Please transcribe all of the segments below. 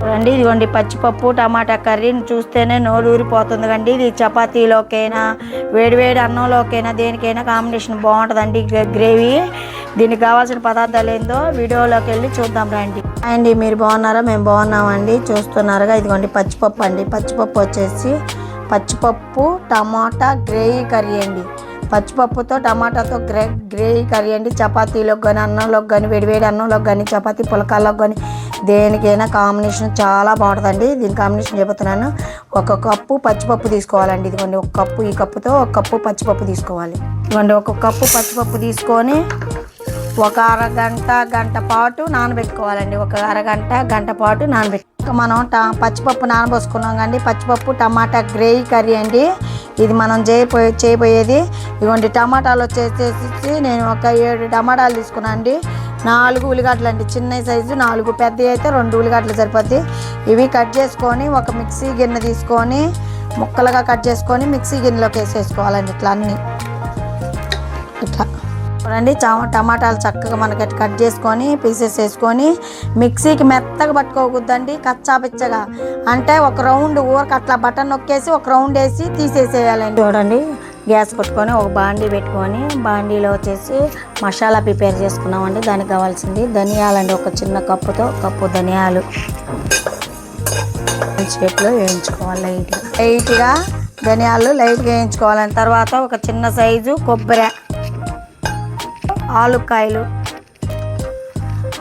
చూడండి ఇదిగోండి పచ్చిపప్పు టమాటా కర్రీని చూస్తేనే నోరు ఊరిపోతుంది కండి. ఇది చపాతీలోకైనా వేడివేడి అన్నంలోకైనా దేనికైనా కాంబినేషన్ బాగుంటుందండి గ్రేవీ. దీనికి కావాల్సిన పదార్థాలు ఏందో వీడియోలోకి వెళ్ళి చూద్దాం రండి. అండి మీరు బాగున్నారా? మేము బాగున్నామండి. చూస్తున్నారుగా ఇదిగోండి పచ్చిపప్పు అండి. పచ్చిపప్పు వచ్చేసి పచ్చిపప్పు టమాటా గ్రేవీ కర్రీ అండి. పచ్చిపప్పుతో టమాటాతో గ్రేవీ కర్రీ అండి. చపాతీలోకి కానీ అన్నంలోకి కానీ వేడివేడి అన్నంలోకి కానీ చపాతీ పులకాల్లోకి కానీ దేనికైనా కాంబినేషన్ చాలా బాగుంటుందండి. దీని కాంబినేషన్ చెబుతున్నాను. ఒక కప్పు పచ్చిపప్పు తీసుకోవాలండి. ఇదిగోండి ఒక కప్పు, ఈ కప్పుతో ఒక కప్పు పచ్చిపప్పు తీసుకోవాలి. ఇదిగోండి ఒక కప్పు పచ్చిపప్పు తీసుకొని ఒక గంట పాటు నానబెట్టుకోవాలండి. ఒక గంట పాటు మనం పచ్చిపప్పు నానబోసుకున్నాం కండి. పచ్చిపప్పు టమాటా గ్రేవీ కర్రీ అండి ఇది మనం చేయబోయేది. ఇదిగోండి టమాటాలు వచ్చేసి నేను ఒక 7 టమాటాలు తీసుకున్నాను అండి. 4 ఉల్లిగడ్డలు అండి, చిన్న సైజు 4, పెద్దవి అయితే 2 ఉల్లిగడ్డలు సరిపోద్ది. ఇవి కట్ చేసుకొని ఒక మిక్సీ గిన్నె తీసుకొని ముక్కలుగా కట్ చేసుకొని మిక్సీ గిన్నెలోకి వేసేసుకోవాలండి. ఇట్లా అన్నీ ఇట్లా చూడండి. టమాటాలు చక్కగా మనకి కట్ చేసుకొని పీసెస్ వేసుకొని మిక్సీకి మెత్తగా పట్టుకోకూడదండి, కచ్చా పిచ్చగా. అంటే ఒక రౌండ్ ఊరికి అట్లా బటన్ నొక్కేసి ఒక రౌండ్ వేసి తీసేసేయాలండి. చూడండి గ్యాస్ పెట్టుకొని ఒక బాండీ పెట్టుకొని బాండీలో వచ్చేసి మసాలా ప్రిపేర్ చేసుకున్నామండి. దానికి కావాల్సింది ధనియాలండి. ఒక చిన్న కప్పుతో కప్పు ధనియాలు షేప్లో వేయించుకోవాలి. లైట్గా ధనియాలు లైట్గా వేయించుకోవాలని తర్వాత ఒక చిన్న సైజు కొబ్బరి, ఆలుకాయలు,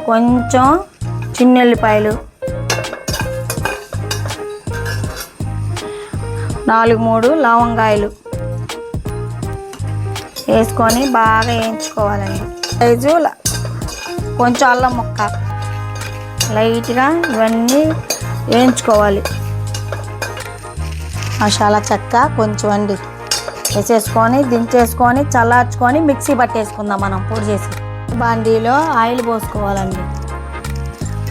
కొంచెం చిన్నెల్లిపాయలు, 4-3 లవంగాయలు వేసుకొని బాగా వేయించుకోవాలండి. సైజు కొంచెం అల్లం ముక్క లైట్గా ఇవన్నీ వేయించుకోవాలి. మసాలా చెక్క కొంచెం అండి వేసేసుకొని దించేసుకొని చల్లార్చుకొని మిక్సీ పట్టేసుకుందాం మనం పొడి చేసి. బాండీలో ఆయిల్ పోసుకోవాలండి.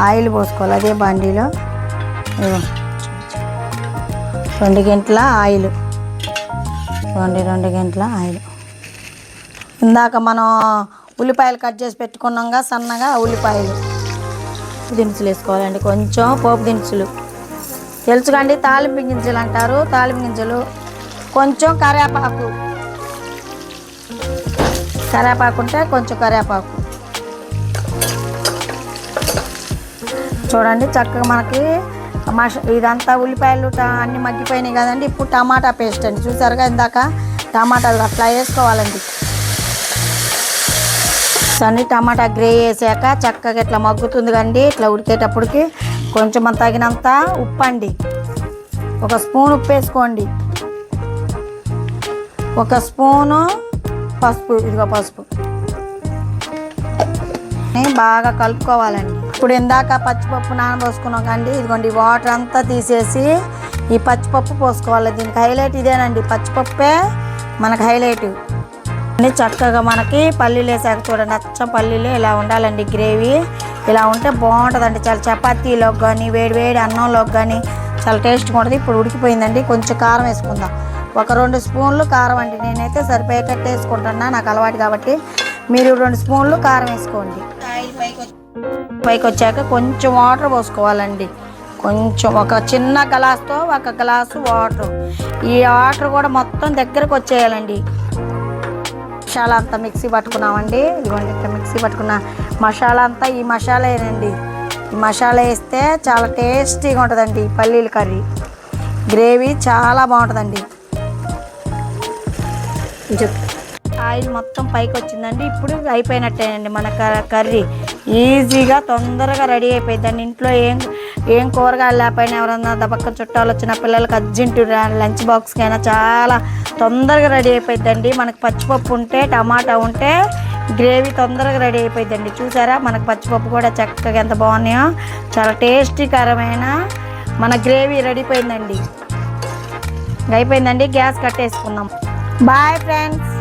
ఆయిల్ పోసుకోవాలి. అదే బాండీలో 2 గంటల ఆయిల్, 2 గంటల ఆయిల్. ఇందాక మనం ఉల్లిపాయలు కట్ చేసి పెట్టుకున్నాంగా సన్నగా, ఉల్లిపాయలు దినుసులు వేసుకోవాలండి. కొంచెం పోపు దినుసులు తెలుసుకండి, తాలింపు గింజలు అంటారు. తాలింపు గింజలు, కొంచెం కరివేపాకు ఉంటే కొంచెం కరివేపాకు. చూడండి చక్కగా మనకి ఇదంతా ఉల్లిపాయలు అన్నీ మగ్గిపోయినాయి కదండి. ఇప్పుడు టమాటా పేస్ట్ అండి. చూసారుగా ఇందాక టమాటాలు అట్లా వేసుకోవాలండి. అన్ని టమాటా గ్రేవీ వేసాక చక్కగా ఇట్లా మగ్గుతుంది కండి. ఇట్లా ఉడికేటప్పటికి కొంచెం తగినంత ఉప్పు అండి. 1 స్పూన్ ఉప్పు వేసుకోండి. 1 స్పూను పసుపు, ఇదిగో పసుపు బాగా కలుపుకోవాలండి. ఇప్పుడు ఇందాక పచ్చిపప్పు నానబోసుకున్నాం కండి. ఇదిగోండి వాటర్ అంతా తీసేసి ఈ పచ్చిపప్పు పోసుకోవాలి. దీనికి హైలైట్ ఇదేనండి, పచ్చిపప్పే మనకు హైలైట్. చక్కగా మనకి పల్లీలు వేసాక చూడండి, అచ్చం పల్లీలు ఇలా ఉండాలండి. గ్రేవీ ఇలా ఉంటే బాగుంటుందండి. చాలా చపాతీలోకి కానీ వేడివేడి అన్నంలోకి కానీ చాలా టేస్ట్గా ఉంటుంది. ఇప్పుడు ఉడికిపోయిందండి. కొంచెం కారం వేసుకుందాం. ఒక 2 స్పూన్లు కారం అండి. నేనైతే సరిపోయేటట్టు వేసుకుంటున్నా, నాకు అలవాటు కాబట్టి. మీరు 2 స్పూన్లు కారం వేసుకోండి. పైకి వచ్చాక కొంచెం వాటర్ పోసుకోవాలండి. కొంచెం ఒక చిన్న గ్లాస్తో 1 గ్లాసు వాటర్. ఈ వాటర్ కూడా మొత్తం దగ్గరకు వచ్చేయాలండి. మసాలా అంతా మిక్సీ పట్టుకున్నామండి. ఇదిగోండి ఇట్లా మిక్సీ పట్టుకున్న మసాలా అంతా ఈ మసాలా వేనండి. ఈ మసాలా వేస్తే చాలా టేస్టీగా ఉంటుందండి. పల్లీల కర్రీ గ్రేవీ చాలా బాగుంటుందండి. ఆయిల్ మొత్తం పైకి వచ్చిందండి. ఇప్పుడు అయిపోయినట్టేనండి మన కర్రీ. ఈజీగా తొందరగా రెడీ అయిపోయిందండి. ఇంట్లో ఏం కూరగాయలు లేకపోయినా ఎవరన్నా దబక్క చుట్టాలు వచ్చిన పిల్లలకి అర్జెంటు లంచ్ బాక్స్కి అయినా చాలా తొందరగా రెడీ అయిపోయిందండి. మనకు పచ్చిపప్పు ఉంటే టమాటా ఉంటే గ్రేవీ తొందరగా రెడీ అయిపోయిందండి. చూసారా మనకు పచ్చిపప్పు కూడా చక్కగా ఎంత బాగున్నాయో. చాలా టేస్టీకరమైన మన గ్రేవీ రెడీ అయిపోయిందండి. గ్యాస్ కట్టేసుకుందాం. Bye friends.